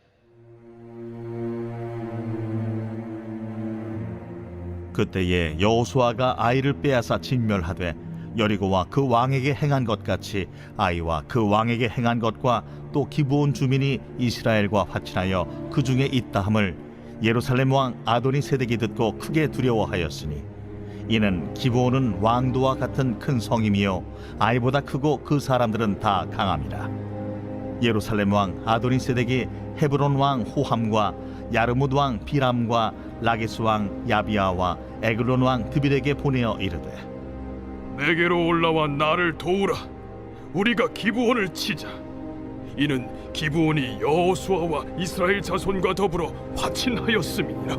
그때에 여호수아가 아이를 빼앗아 진멸하되 여리고와 그 왕에게 행한 것 같이 아이와 그 왕에게 행한 것과 또 기브온 주민이 이스라엘과 화친하여 그 중에 있다함을 예루살렘 왕 아도니세덱이 듣고 크게 두려워하였으니 이는 기브온은 왕도와 같은 큰 성임이요 아이보다 크고 그 사람들은 다 강함이라. 예루살렘 왕 아도니세덱이 헤브론 왕 호함과 야르뭇 왕 비람과 라게스 왕 야비아와 에글론 왕 드빌에게 보내어 이르되 내게로 올라와 나를 도우라. 우리가 기브온을 치자. 이는 기브온이 여호수아와 이스라엘 자손과 더불어 화친하였음이니라.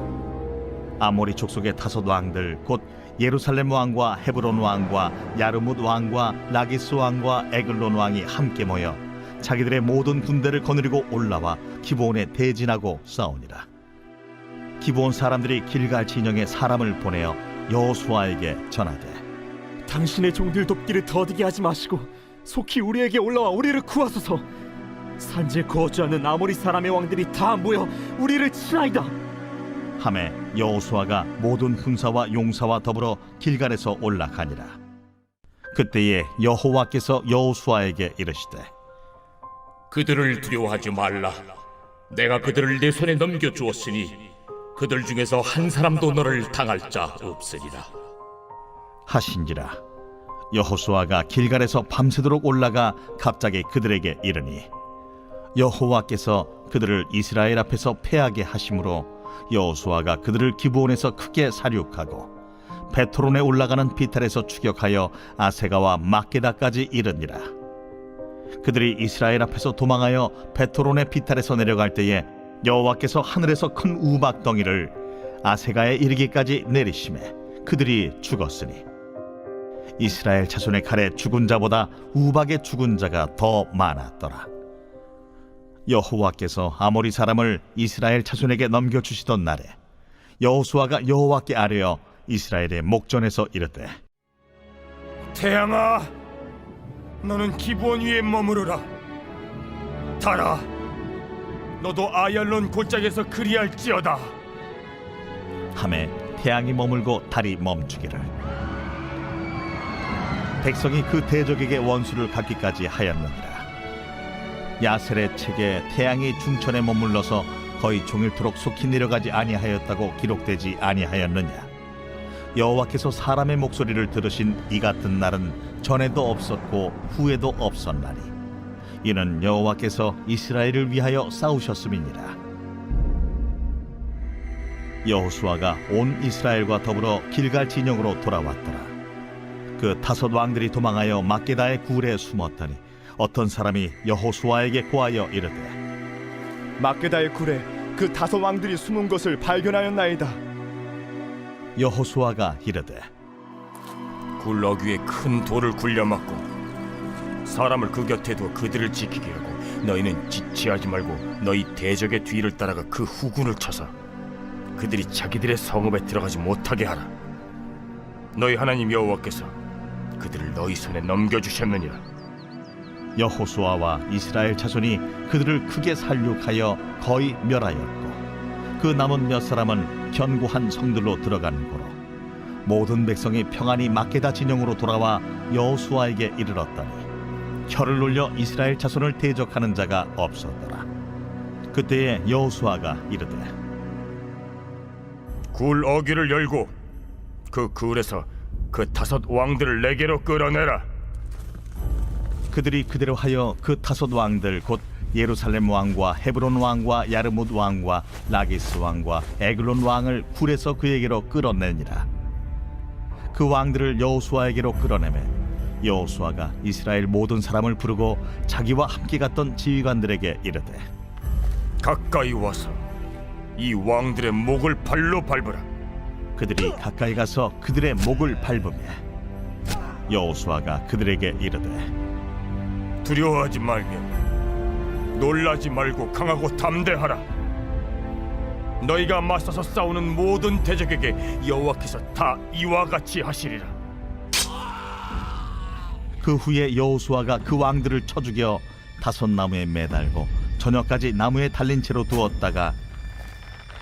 아모리 족속의 다섯 왕들 곧 예루살렘 왕과 헤브론 왕과 야르뭇 왕과 라기스 왕과 에글론 왕이 함께 모여 자기들의 모든 군대를 거느리고 올라와 기브온에 대진하고 싸우니라. 기브온 사람들이 길갈 진영에 사람을 보내어 여호수아에게 전하되 당신의 종들 돕기를 더디게 하지 마시고 속히 우리에게 올라와 우리를 구하소서. 산지에 거주하는 아모리 사람의 왕들이 다 모여 우리를 치나이다. 하매 여호수아가 모든 군사와 용사와 더불어 길갈에서 올라가니라. 그때에 여호와께서 여호수아에게 이르시되 그들을 두려워하지 말라. 내가 그들을 내 손에 넘겨주었으니 그들 중에서 한 사람도 너를 당할 자 없으리라 하신지라. 여호수아가 길갈에서 밤새도록 올라가 갑자기 그들에게 이르니 여호와께서 그들을 이스라엘 앞에서 패하게 하심으로 여호수아가 그들을 기브온에서 크게 사륙하고 베토론에 올라가는 비탈에서 추격하여 아세가와 막게다까지 이르니라. 그들이 이스라엘 앞에서 도망하여 베토론의 비탈에서 내려갈 때에 여호와께서 하늘에서 큰 우박덩이를 아세가에 이르기까지 내리심에 그들이 죽었으니 이스라엘 자손의 칼에 죽은 자보다 우박에 죽은 자가 더 많았더라. 여호와께서 아모리 사람을 이스라엘 자손에게 넘겨주시던 날에 여호수아가 여호와께 아뢰어 이스라엘의 목전에서 이르되 태양아, 너는 기브온 위에 머무르라. 달아, 너도 아얄론 골짜기에서 그리할지어다. 하매 태양이 머물고 달이 멈추기를. 백성이 그 대적에게 원수를 갚기까지 하였느니라. 야셀의 책에 태양이 중천에 머물러서 거의 종일토록 속히 내려가지 아니하였다고 기록되지 아니하였느냐. 여호와께서 사람의 목소리를 들으신 이 같은 날은 전에도 없었고 후에도 없었나니 이는 여호와께서 이스라엘을 위하여 싸우셨음이니라. 여호수아가 온 이스라엘과 더불어 길갈 진영으로 돌아왔더라. 그 5 왕들이 도망하여 막게다의 굴에 숨었더니 어떤 사람이 여호수아에게 고하여 이르되 막게다의 굴에 그 5 왕들이 숨은 것을 발견하였나이다. 여호수아가 이르되 굴 어귀에 큰 돌을 굴려막고 사람을 그 곁에 두어 그들을 지키게 하고 너희는 지체하지 말고 너희 대적의 뒤를 따라가 그 후군을 쳐서 그들이 자기들의 성읍에 들어가지 못하게 하라. 너희 하나님 여호와께서 그들을 너희 손에 넘겨주셨느니라. 여호수아와 이스라엘 자손이 그들을 크게 살육하여 거의 멸하였고 그 남은 몇 사람은 견고한 성들로 들어간 고로 모든 백성이 평안히 막게다 진영으로 돌아와 여호수아에게 이르렀더니 혀를 놀려 이스라엘 자손을 대적하는 자가 없었더라. 그때에 여호수아가 이르되 굴 어귀를 열고 그 굴에서 그 5 왕들을 내게로 끌어내라. 그들이 그대로 하여 그 5 왕들 곧 예루살렘 왕과 헤브론 왕과 야르뭇 왕과 라기스 왕과 에글론 왕을 굴에서 그에게로 끌어내니라. 그 왕들을 여호수아에게로 끌어내매 여호수아가 이스라엘 모든 사람을 부르고 자기와 함께 갔던 지휘관들에게 이르되 가까이 와서 이 왕들의 목을 발로 밟으라. 그들이 가까이 가서 그들의 목을 밟으며 여호수아가 그들에게 이르되 두려워하지 말며 놀라지 말고 강하고 담대하라. 너희가 맞서서 싸우는 모든 대적에게 여호와께서 다 이와 같이 하시리라. 그 후에 여호수아가 그 왕들을 쳐 죽여 5 나무에 매달고 저녁까지 나무에 달린 채로 두었다가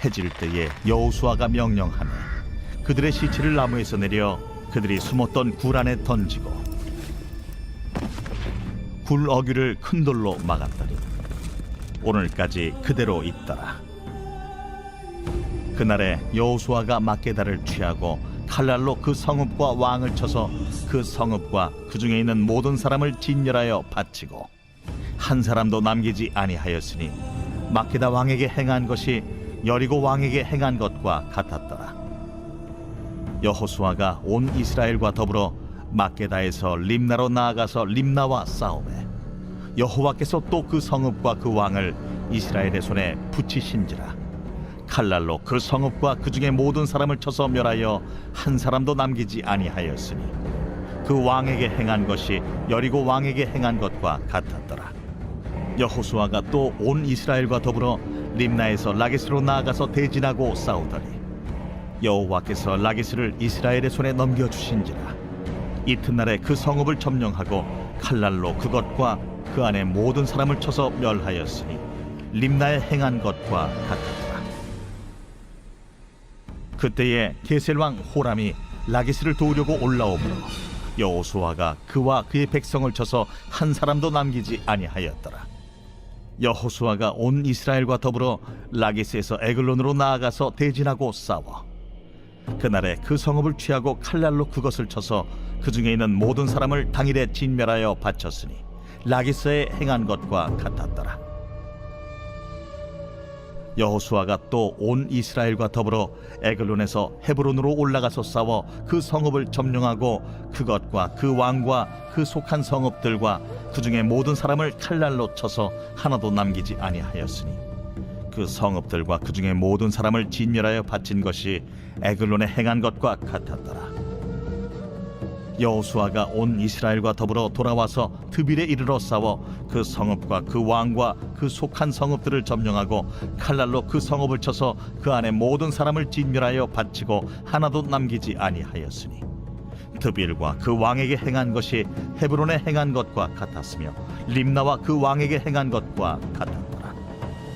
해질 때에 여호수아가 명령하며 그들의 시체를 나무에서 내려 그들이 숨었던 굴 안에 던지고 굴 어귀를 큰 돌로 막았더니 오늘까지 그대로 있더라. 그날에 여호수아가 막게다를 취하고 칼날로 그 성읍과 왕을 쳐서 그 성읍과 그 중에 있는 모든 사람을 진멸하여 바치고 한 사람도 남기지 아니하였으니 막게다 왕에게 행한 것이 여리고 왕에게 행한 것과 같았더라. 여호수아가 온 이스라엘과 더불어 막게다에서 림나로 나아가서 림나와 싸우매 여호와께서 또 그 성읍과 그 왕을 이스라엘의 손에 붙이신지라. 칼날로 그 성읍과 그 중에 모든 사람을 쳐서 멸하여 한 사람도 남기지 아니하였으니 그 왕에게 행한 것이 여리고 왕에게 행한 것과 같았더라. 여호수아가 또 온 이스라엘과 더불어 림나에서 라기스로 나아가서 대진하고 싸우더니 여호와께서 라기스를 이스라엘의 손에 넘겨주신지라. 이튿날에 그 성읍을 점령하고 칼날로 그것과 그 안에 모든 사람을 쳐서 멸하였으니 림나에 행한 것과 같았더라. 그때에 게셀 왕 호람이 라기스를 도우려고 올라오므로 여호수아가 그와 그의 백성을 쳐서 한 사람도 남기지 아니하였더라. 여호수아가 온 이스라엘과 더불어 라기스에서 에글론으로 나아가서 대진하고 싸워 그날에 그 성읍을 취하고 칼날로 그것을 쳐서 그 중에 있는 모든 사람을 당일에 진멸하여 바쳤으니 라기스에 행한 것과 같았더라. 여호수아가 또 온 이스라엘과 더불어 에글론에서 헤브론으로 올라가서 싸워 그 성읍을 점령하고 그것과 그 왕과 그 속한 성읍들과 그 중에 모든 사람을 칼날로 쳐서 하나도 남기지 아니하였으니 그 성읍들과 그 중에 모든 사람을 진멸하여 바친 것이 에글론에 행한 것과 같았더라. 여호수아가 온 이스라엘과 더불어 돌아와서 드빌에 이르러 싸워 그 성읍과 그 왕과 그 속한 성읍들을 점령하고 칼날로 그 성읍을 쳐서 그 안에 모든 사람을 진멸하여 바치고 하나도 남기지 아니하였으니 드빌과 그 왕에게 행한 것이 헤브론에 행한 것과 같았으며 림나와 그 왕에게 행한 것과 같았더라.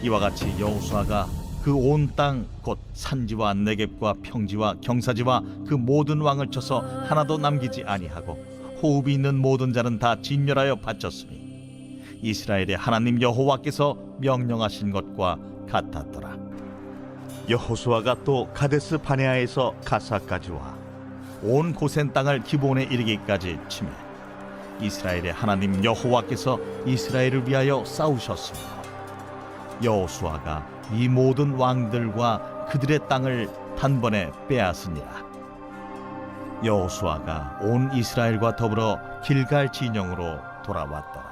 이와 같이 여호수아가 그 온 땅 곧 산지와 네겝과 평지와 경사지와 그 모든 왕을 쳐서 하나도 남기지 아니하고 호흡이 있는 모든 자는 다 진멸하여 바쳤으니 이스라엘의 하나님 여호와께서 명령하신 것과 같았더라. 여호수아가 또 가데스 바네아에서 가사까지 와 온 고센 땅을 기브온에 이르기까지 치매 이스라엘의 하나님 여호와께서 이스라엘을 위하여 싸우셨으며 여호수아가 이 모든 왕들과 그들의 땅을 단번에 빼앗으니라. 여호수아가 온 이스라엘과 더불어 길갈 진영으로 돌아왔더라.